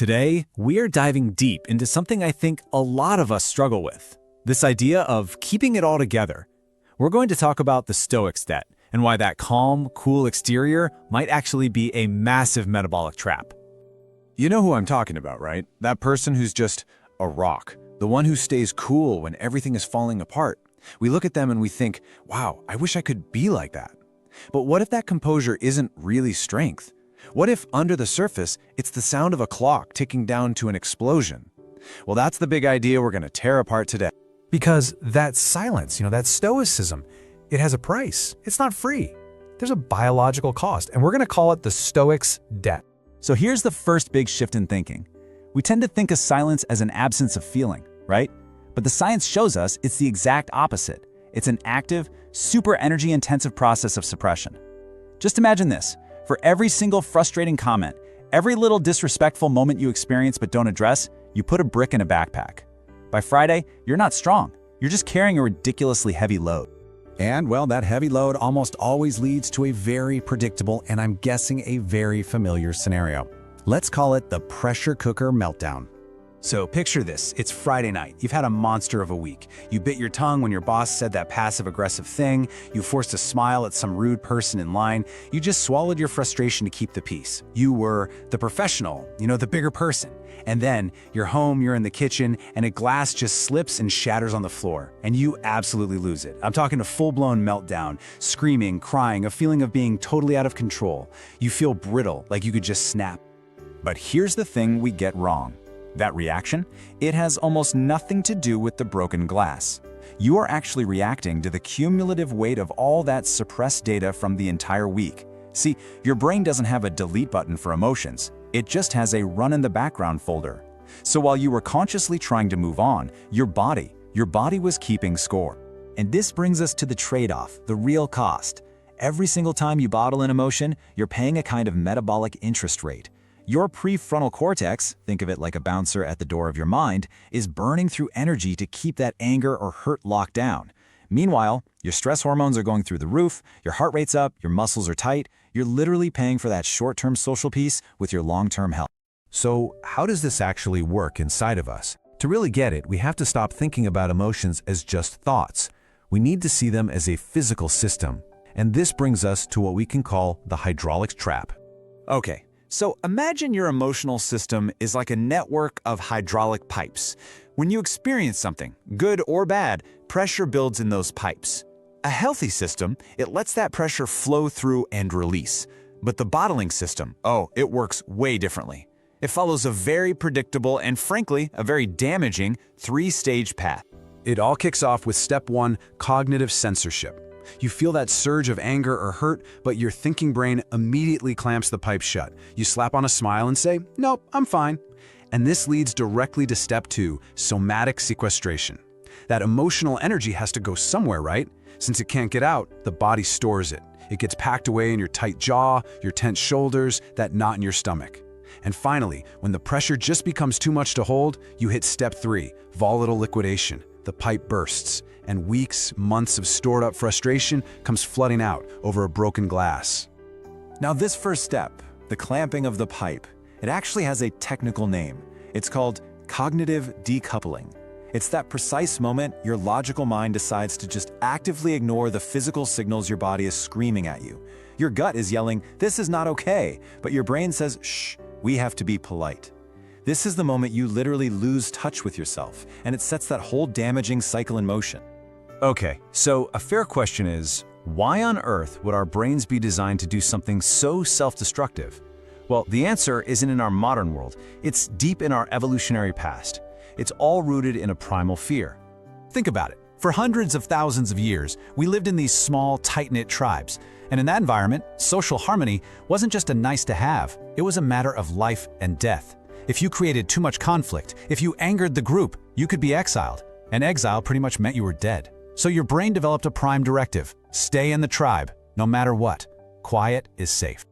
Today, we are diving deep into something I think a lot of us struggle with, this idea of keeping it all together. We're going to talk about the Stoics' debt and why that calm, cool exterior might actually be a massive metabolic trap. You know who I'm talking about, right? That person who's just a rock, the one who stays cool when everything is falling apart. We look at them and we think, wow, I wish I could be like that. But what if that composure isn't really strength? What if, under the surface, it's the sound of a clock ticking down to an explosion? Well, that's the big idea we're going to tear apart today. Because that silence, that stoicism, it has a price. It's not free. There's a biological cost, and we're going to call it the Stoics' debt. So here's the first big shift in thinking. We tend to think of silence as an absence of feeling, right? But the science shows us it's the exact opposite. It's an active, super energy-intensive process of suppression. Just imagine this. For every single frustrating comment, every little disrespectful moment you experience but don't address, you put a brick in a backpack. By Friday, you're not strong. You're just carrying a ridiculously heavy load. And, well, that heavy load almost always leads to a very predictable and I'm guessing a very familiar scenario. Let's call it the pressure cooker meltdown. So picture this, it's Friday night. You've had a monster of a week. You bit your tongue when your boss said that passive-aggressive thing. You forced a smile at some rude person in line. You just swallowed your frustration to keep the peace. You were the professional, the bigger person. And then you're home, you're in the kitchen, and a glass just slips and shatters on the floor. And you absolutely lose it. I'm talking a full-blown meltdown, screaming, crying, a feeling of being totally out of control. You feel brittle, like you could just snap. But here's the thing we get wrong. That reaction, it has almost nothing to do with the broken glass. You are actually reacting to the cumulative weight of all that suppressed data from the entire week. See, your brain doesn't have a delete button for emotions. It just has a run in the background folder. So while you were consciously trying to move on, your body was keeping score. And this brings us to the trade-off, the real cost. Every single time you bottle an emotion, you're paying a kind of metabolic interest rate. Your prefrontal cortex, think of it like a bouncer at the door of your mind, is burning through energy to keep that anger or hurt locked down. Meanwhile, your stress hormones are going through the roof, your heart rate's up, your muscles are tight. You're literally paying for that short-term social peace with your long-term health. So how does this actually work inside of us? To really get it, we have to stop thinking about emotions as just thoughts. We need to see them as a physical system. And this brings us to what we can call the hydraulics trap. Okay. So imagine your emotional system is like a network of hydraulic pipes. When you experience something, good or bad, pressure builds in those pipes. A healthy system, it lets that pressure flow through and release. But the bottling system, it works way differently. It follows a very predictable and frankly, a very damaging three-stage path. It all kicks off with step 1, cognitive censorship. You feel that surge of anger or hurt, but your thinking brain immediately clamps the pipe shut. You slap on a smile and say, nope, I'm fine. And this leads directly to step 2, somatic sequestration. That emotional energy has to go somewhere, right? Since it can't get out, the body stores it. It gets packed away in your tight jaw, your tense shoulders, that knot in your stomach. And finally, when the pressure just becomes too much to hold, you hit step 3, volatile liquidation. The pipe bursts, and weeks, months of stored-up frustration comes flooding out over a broken glass. Now this first step, the clamping of the pipe, it actually has a technical name. It's called cognitive decoupling. It's that precise moment your logical mind decides to just actively ignore the physical signals your body is screaming at you. Your gut is yelling, this is not okay, but your brain says, shh, we have to be polite. This is the moment you literally lose touch with yourself, and it sets that whole damaging cycle in motion. Okay, so a fair question is, why on earth would our brains be designed to do something so self-destructive? Well, the answer isn't in our modern world. It's deep in our evolutionary past. It's all rooted in a primal fear. Think about it. For hundreds of thousands of years, we lived in these small, tight-knit tribes. And in that environment, social harmony wasn't just a nice-to-have. It was a matter of life and death. If you created too much conflict, if you angered the group, you could be exiled. And exile pretty much meant you were dead. So your brain developed a prime directive. Stay in the tribe, no matter what. Quiet is safe.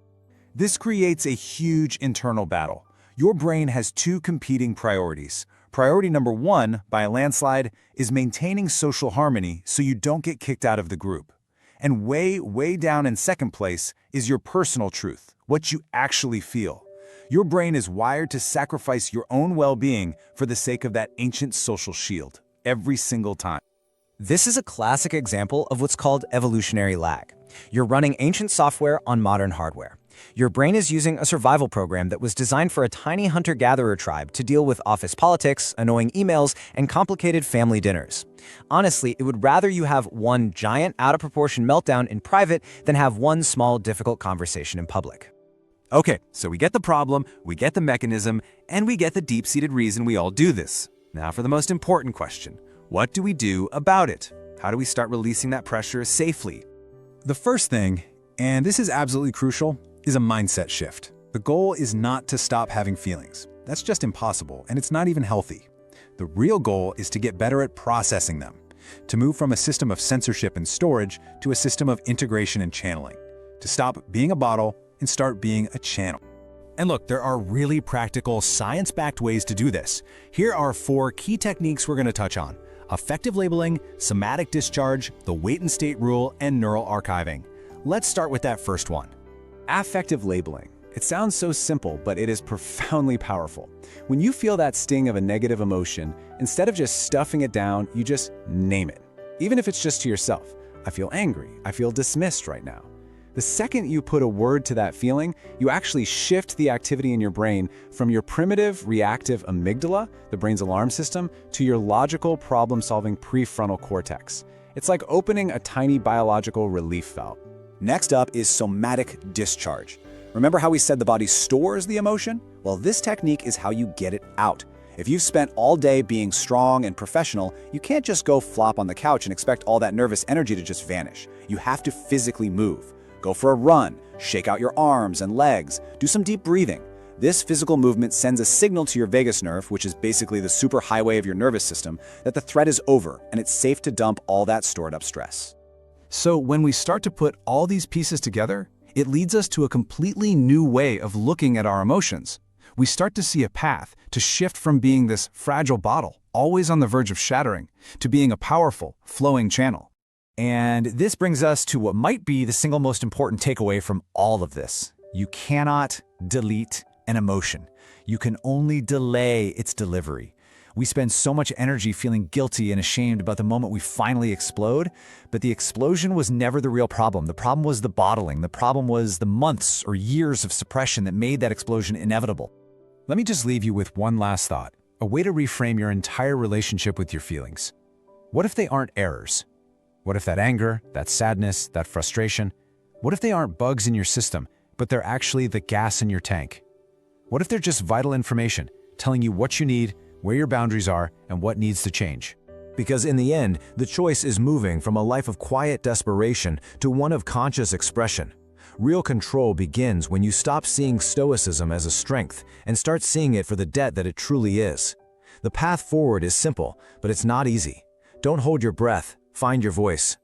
This creates a huge internal battle. Your brain has two competing priorities. Priority number 1, by a landslide, is maintaining social harmony so you don't get kicked out of the group. And way, way down in second place is your personal truth, what you actually feel. Your brain is wired to sacrifice your own well-being for the sake of that ancient social shield, every single time. This is a classic example of what's called evolutionary lag. You're running ancient software on modern hardware. Your brain is using a survival program that was designed for a tiny hunter-gatherer tribe to deal with office politics, annoying emails, and complicated family dinners. Honestly, it would rather you have one giant, out-of-proportion meltdown in private than have one small, difficult conversation in public. Okay, so we get the problem, we get the mechanism, and we get the deep-seated reason we all do this. Now for the most important question. What do we do about it? How do we start releasing that pressure safely? The first thing, and this is absolutely crucial, is a mindset shift. The goal is not to stop having feelings. That's just impossible, and it's not even healthy. The real goal is to get better at processing them, to move from a system of censorship and storage to a system of integration and channeling, to stop being a bottle and start being a channel. And look, there are really practical, science-backed ways to do this. Here are 4 key techniques we're going to touch on: affective labeling, somatic discharge, the wait and state rule, and neural archiving. Let's start with that first one. Affective labeling. It sounds so simple, but it is profoundly powerful. When you feel that sting of a negative emotion, instead of just stuffing it down, you just name it. Even if it's just to yourself. I feel angry. I feel dismissed right now. The second you put a word to that feeling, you actually shift the activity in your brain from your primitive, reactive amygdala, the brain's alarm system, to your logical, problem-solving prefrontal cortex. It's like opening a tiny biological relief valve. Next up is somatic discharge. Remember how we said the body stores the emotion? Well, this technique is how you get it out. If you've spent all day being strong and professional, you can't just go flop on the couch and expect all that nervous energy to just vanish. You have to physically move. Go for a run, shake out your arms and legs, do some deep breathing. This physical movement sends a signal to your vagus nerve, which is basically the superhighway of your nervous system, that the threat is over and it's safe to dump all that stored up stress. So when we start to put all these pieces together, it leads us to a completely new way of looking at our emotions. We start to see a path to shift from being this fragile bottle, always on the verge of shattering, to being a powerful, flowing channel. And this brings us to what might be the single most important takeaway from all of this. You cannot delete an emotion. You can only delay its delivery. We spend so much energy feeling guilty and ashamed about the moment we finally explode, but the explosion was never the real problem. The problem was the bottling. The problem was the months or years of suppression that made that explosion inevitable. Let me just leave you with one last thought, a way to reframe your entire relationship with your feelings. What if they aren't errors? What if that anger, that sadness, that frustration, what if they aren't bugs in your system, but they're actually the gas in your tank? What if they're just vital information, telling you what you need, where your boundaries are, and what needs to change? Because in the end, the choice is moving from a life of quiet desperation to one of conscious expression. Real control begins when you stop seeing stoicism as a strength and start seeing it for the debt that it truly is. The path forward is simple, but it's not easy. Don't hold your breath, find your voice,